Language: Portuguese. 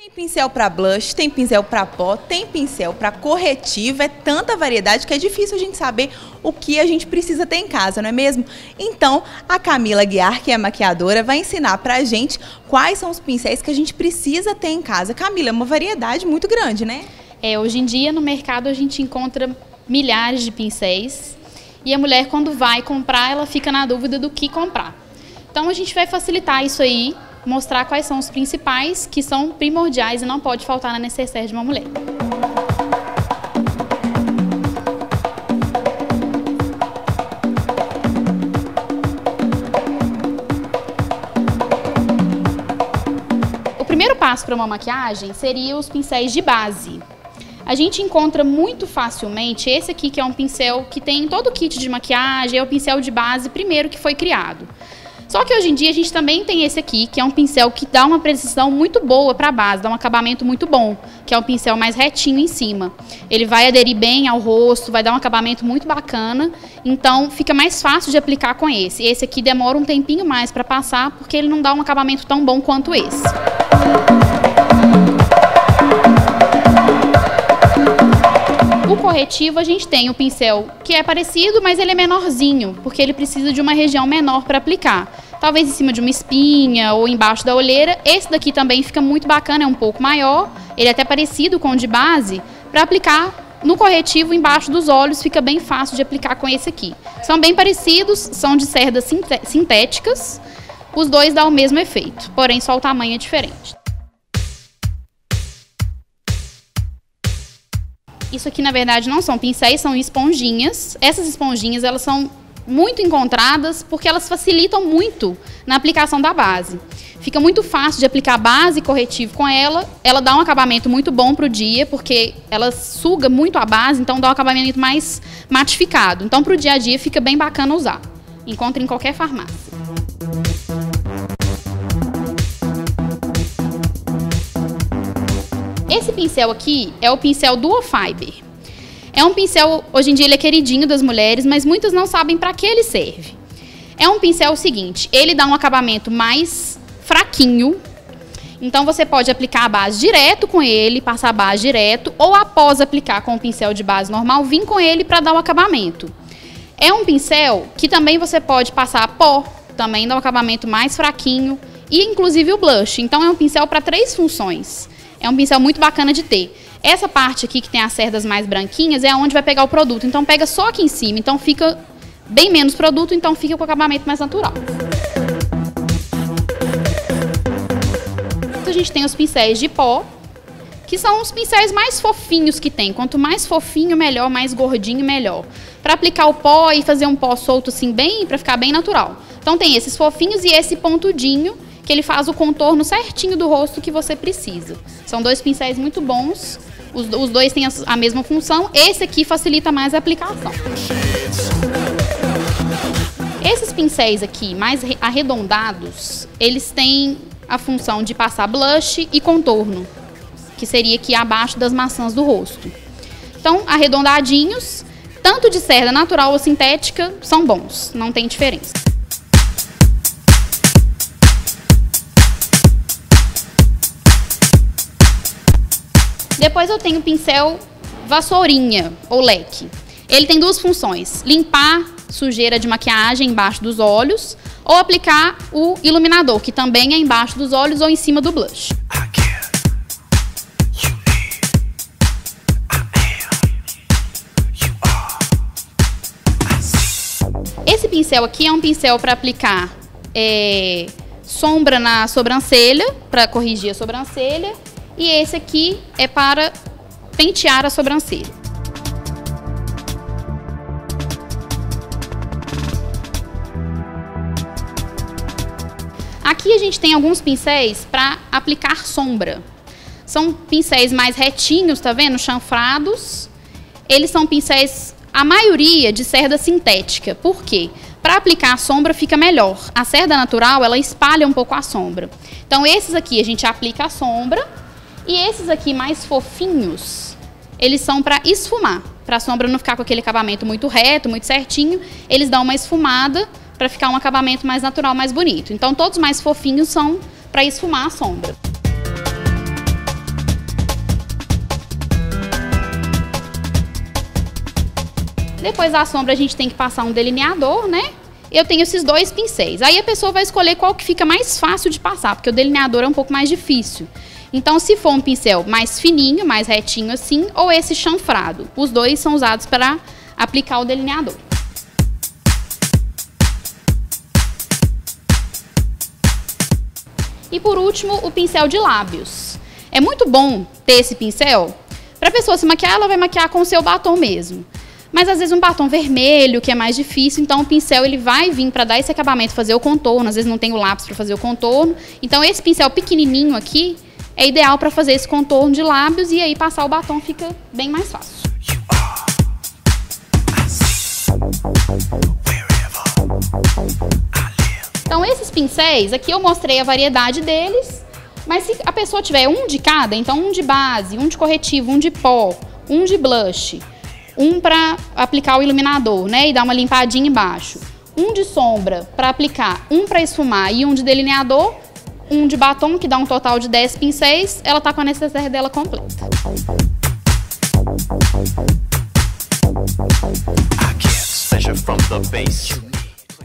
Tem pincel para blush, tem pincel para pó, tem pincel para corretivo, é tanta variedade que é difícil a gente saber o que a gente precisa ter em casa, não é mesmo? Então, a Camila Guiar, que é maquiadora, vai ensinar pra gente quais são os pincéis que a gente precisa ter em casa. Camila, é uma variedade muito grande, né? Hoje em dia no mercado a gente encontra milhares de pincéis e a mulher quando vai comprar, ela fica na dúvida do que comprar. Então a gente vai facilitar isso aí, mostrar quais são os principais, que são primordiais e não pode faltar na necessaire de uma mulher. O primeiro passo para uma maquiagem seria os pincéis de base. A gente encontra muito facilmente esse aqui, que é um pincel que tem em todo o kit de maquiagem, é o pincel de base primeiro que foi criado. Só que hoje em dia a gente também tem esse aqui, que é um pincel que dá uma precisão muito boa para a base, dá um acabamento muito bom, que é um pincel mais retinho em cima. Ele vai aderir bem ao rosto, vai dar um acabamento muito bacana, então fica mais fácil de aplicar com esse. Esse aqui demora um tempinho mais para passar, porque ele não dá um acabamento tão bom quanto esse. O corretivo a gente tem o pincel que é parecido, mas ele é menorzinho, porque ele precisa de uma região menor para aplicar. Talvez em cima de uma espinha ou embaixo da olheira. Esse daqui também fica muito bacana, é um pouco maior, ele é até parecido com o de base, para aplicar no corretivo embaixo dos olhos, fica bem fácil de aplicar com esse aqui. São bem parecidos, são de cerdas sintéticas, os dois dão o mesmo efeito, porém só o tamanho é diferente. Isso aqui, na verdade, não são pincéis, são esponjinhas. Essas esponjinhas, elas são muito encontradas porque elas facilitam muito na aplicação da base. Fica muito fácil de aplicar base e corretivo com ela. Ela dá um acabamento muito bom para o dia, porque ela suga muito a base, então dá um acabamento mais matificado. Então, para o dia a dia, fica bem bacana usar. Encontra em qualquer farmácia. Esse pincel aqui é o pincel Duo Fiber. É um pincel, hoje em dia ele é queridinho das mulheres, mas muitas não sabem para que ele serve. É um pincel seguinte, ele dá um acabamento mais fraquinho, então você pode aplicar a base direto com ele, passar a base direto, ou após aplicar com o pincel de base normal, vir com ele para dar o acabamento. É um pincel que também você pode passar pó, também dá um acabamento mais fraquinho, e inclusive o blush. Então é um pincel para 3 funções. É um pincel muito bacana de ter. Essa parte aqui que tem as cerdas mais branquinhas é onde vai pegar o produto. Então pega só aqui em cima. Então fica bem menos produto, então fica com o acabamento mais natural. Então a gente tem os pincéis de pó, que são os pincéis mais fofinhos que tem. Quanto mais fofinho, melhor, mais gordinho, melhor. Para aplicar o pó e fazer um pó solto assim, bem, para ficar bem natural. Então tem esses fofinhos e esse pontudinho, que ele faz o contorno certinho do rosto que você precisa. São 2 pincéis muito bons, os dois têm a mesma função, esse aqui facilita mais a aplicação. Esses pincéis aqui, mais arredondados, eles têm a função de passar blush e contorno, que seria aqui abaixo das maçãs do rosto. Então, arredondadinhos, tanto de cerda natural ou sintética, são bons, não tem diferença. Depois eu tenho o pincel vassourinha ou leque. Ele tem 2 funções: limpar sujeira de maquiagem embaixo dos olhos ou aplicar o iluminador, que também é embaixo dos olhos ou em cima do blush. Esse pincel aqui é um pincel para aplicar sombra na sobrancelha, para corrigir a sobrancelha. E esse aqui é para pentear a sobrancelha. Aqui a gente tem alguns pincéis para aplicar sombra. São pincéis mais retinhos, tá vendo? Chanfrados. Eles são pincéis, a maioria, de cerda sintética. Por quê? Para aplicar a sombra fica melhor. A cerda natural, ela espalha um pouco a sombra. Então esses aqui a gente aplica a sombra. E esses aqui mais fofinhos, eles são para esfumar, para a sombra não ficar com aquele acabamento muito reto, muito certinho. Eles dão uma esfumada para ficar um acabamento mais natural, mais bonito. Então todos mais fofinhos são para esfumar a sombra. Depois da sombra a gente tem que passar um delineador, né? Eu tenho esses 2 pincéis. Aí a pessoa vai escolher qual que fica mais fácil de passar, porque o delineador é um pouco mais difícil. Então, se for um pincel mais fininho, mais retinho assim, ou esse chanfrado. Os 2 são usados para aplicar o delineador. E por último, o pincel de lábios. É muito bom ter esse pincel. Para a pessoa se maquiar, ela vai maquiar com o seu batom mesmo. Mas às vezes um batom vermelho, que é mais difícil, então o pincel ele vai vir para dar esse acabamento, fazer o contorno. Às vezes não tem o lápis para fazer o contorno. Então esse pincel pequenininho aqui é ideal para fazer esse contorno de lábios e aí passar o batom fica bem mais fácil. Então esses pincéis, aqui eu mostrei a variedade deles, mas se a pessoa tiver um de cada, então um de base, um de corretivo, um de pó, um de blush, um para aplicar o iluminador, né, e dar uma limpadinha embaixo, um de sombra para aplicar, um para esfumar e um de delineador, um de batom, que dá um total de 10 pincéis, ela tá com a necessaire dela completa. I can't measure from the base.